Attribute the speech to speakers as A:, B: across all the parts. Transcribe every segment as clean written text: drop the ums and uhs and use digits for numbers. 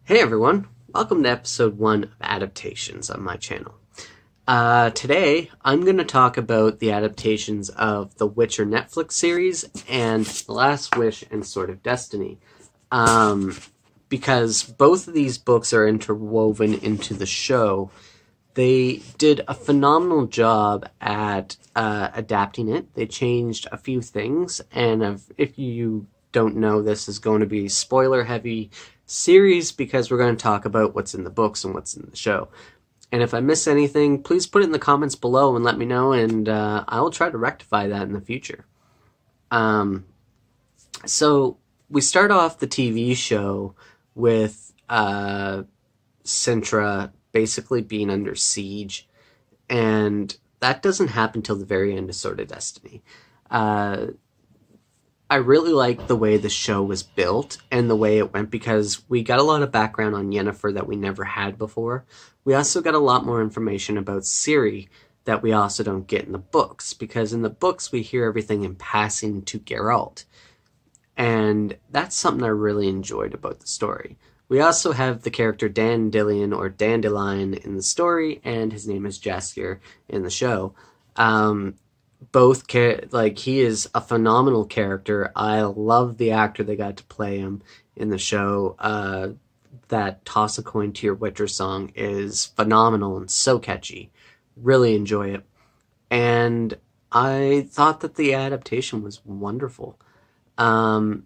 A: Hey everyone, welcome to episode 1 of Adaptations on my channel. Today, I'm going to talk about the adaptations of the Witcher Netflix series and The Last Wish and Sword of Destiny. Because both of these books are interwoven into the show, they did a phenomenal job at adapting it. They changed a few things, and if you don't know, this is going to be spoiler-heavy series because we're going to talk about what's in the books and what's in the show. And if I miss anything, please put it in the comments below and let me know, and I will try to rectify that in the future. So we start off the TV show with Sintra basically being under siege, and that doesn't happen till the very end of Sword of Destiny. I really like the way the show was built and the way it went because we got a lot of background on Yennefer that we never had before. We also got a lot more information about Ciri that we also don't get in the books, because in the books we hear everything in passing to Geralt. And that's something I really enjoyed about the story. We also have the character Dandelion or Dandelion in the story, and his name is Jaskier in the show. He is a phenomenal character. I love the actor they got to play him in the show. That Toss a Coin to Your Witcher song is phenomenal and so catchy. Really enjoy it. And I thought that the adaptation was wonderful. I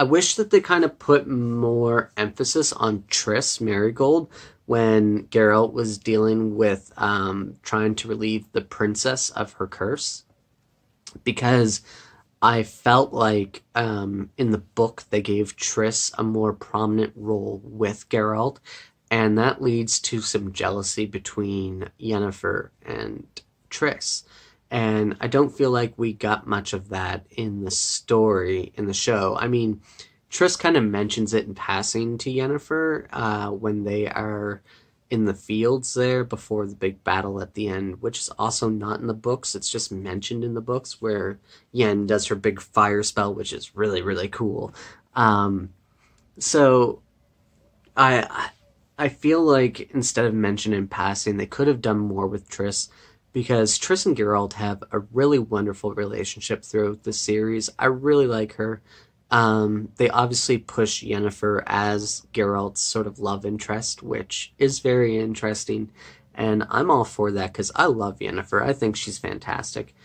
A: wish that they kind of put more emphasis on Triss Marigold when Geralt was dealing with trying to relieve the princess of her curse, because I felt like in the book they gave Triss a more prominent role with Geralt, and that leads to some jealousy between Yennefer and Triss. And I don't feel like we got much of that in the story, in the show. I mean, Triss kind of mentions it in passing to Yennefer when they are in the fields there before the big battle at the end, which is also not in the books. It's just mentioned in the books where Yen does her big fire spell, which is really, really cool. So I feel like instead of mentioning in passing, they could have done more with Triss, because Triss and Geralt have a really wonderful relationship throughout the series. I really like her. They obviously push Yennefer as Geralt's sort of love interest, which is very interesting, and I'm all for that because I love Yennefer. I think she's fantastic.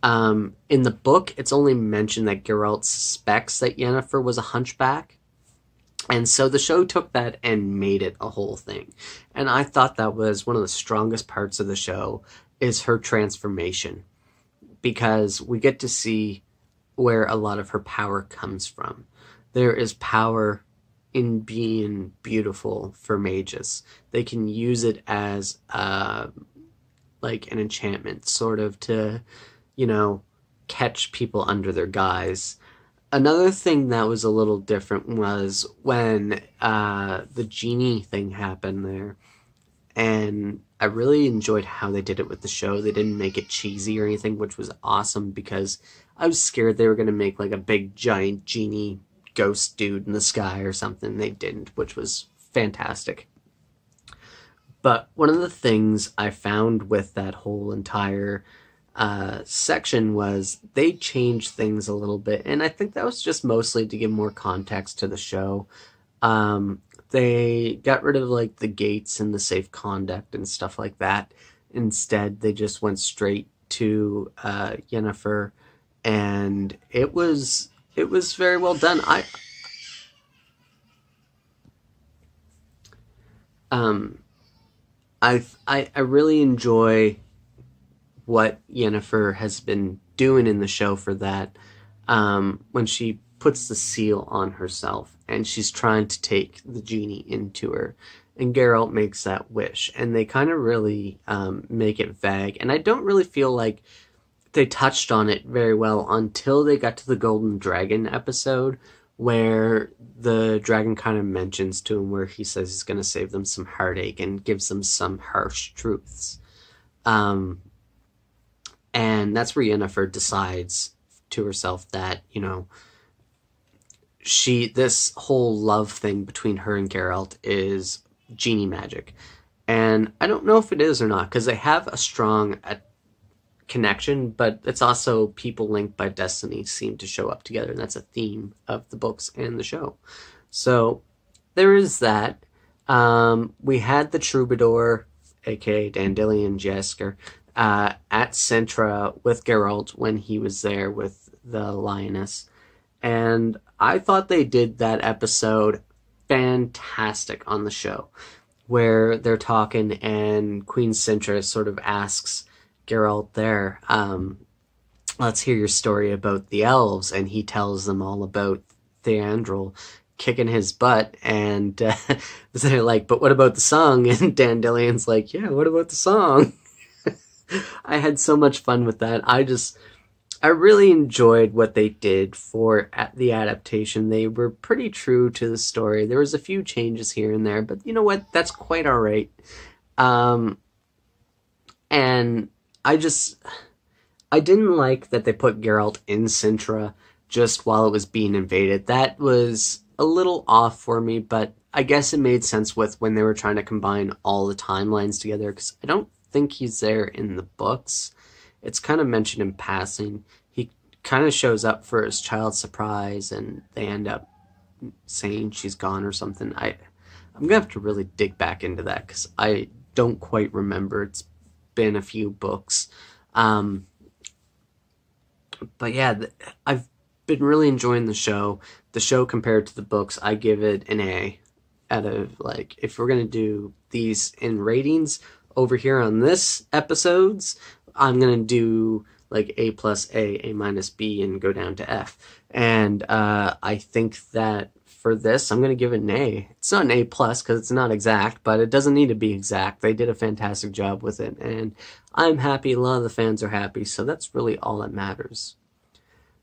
A: In the book, it's only mentioned that Geralt suspects that Yennefer was a hunchback, and so the show took that and made it a whole thing. And I thought that was one of the strongest parts of the show, is her transformation, because we get to see where a lot of her power comes from. There is power in being beautiful for mages. They can use it as like an enchantment, sort of, to, catch people under their guise. Another thing that was a little different was when the genie thing happened there. And I really enjoyed how they did it with the show. They didn't make it cheesy or anything, which was awesome, because I was scared they were going to make like a big giant genie ghost dude in the sky or something. They didn't, which was fantastic. But one of the things I found with that whole entire section was they changed things a little bit, and I think that was just mostly to give more context to the show. They got rid of like the gates and the safe conduct and stuff like that. Instead, they just went straight to Yennefer, and it was very well done. I really enjoy what Yennefer has been doing in the show for that. When she puts the seal on herself and she's trying to take the genie into her, and Geralt makes that wish, and they kind of really make it vague, and I don't really feel like they touched on it very well until they got to the Golden Dragon episode, where the dragon kind of mentions to him, where he says he's going to save them some heartache and gives them some harsh truths. And that's where Yennefer decides to herself that, this whole love thing between her and Geralt is genie magic. And I don't know if it is or not, because they have a strong connection, but it's also people linked by destiny seem to show up together, and that's a theme of the books and the show. So there is that. We had the troubadour, aka Dandelion Jesker, at Sintra with Geralt when he was there with the lioness. And I thought they did that episode fantastic on the show, where they're talking and Queen Sintra sort of asks Geralt there, let's hear your story about the elves, and he tells them all about Theandril kicking his butt, and they're like, but what about the song? And Dandelion's like, yeah, what about the song? I had so much fun with that. I really enjoyed what they did for the adaptation. They were pretty true to the story. There was a few changes here and there, but you know what? That's quite all right. And I didn't like that they put Geralt in Sintra just while it was being invaded. That was a little off for me, but I guess it made sense with when they were trying to combine all the timelines together, because I don't think he's there in the books. It's kind of mentioned in passing. He kind of shows up for his child's surprise, and they end up saying she's gone or something. I'm gonna have to really dig back into that, because I don't quite remember. It's been a few books. But yeah, I've been really enjoying the show. The show compared to the books, I give it an A out of, like, if we're gonna do these in ratings over here on this episodes, I'm gonna do like A plus A minus B, and go down to F. And I think that for this, I'm gonna give it an A. It's not an A plus because it's not exact, but it doesn't need to be exact. They did a fantastic job with it, and I'm happy. A lot of the fans are happy, so that's really all that matters.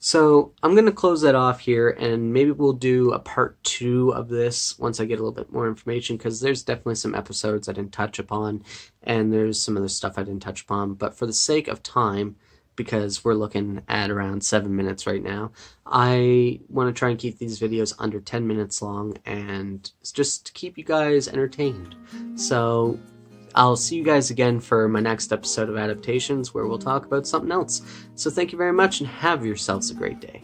A: So I'm going to close that off here, and maybe we'll do a part 2 of this once I get a little bit more information, because there's definitely some episodes I didn't touch upon, and there's some other stuff I didn't touch upon. But for the sake of time, because we're looking at around 7 minutes right now, I want to try and keep these videos under 10 minutes long, and just to keep you guys entertained. So I'll see you guys again for my next episode of Adaptations, where we'll talk about something else. So thank you very much, and have yourselves a great day.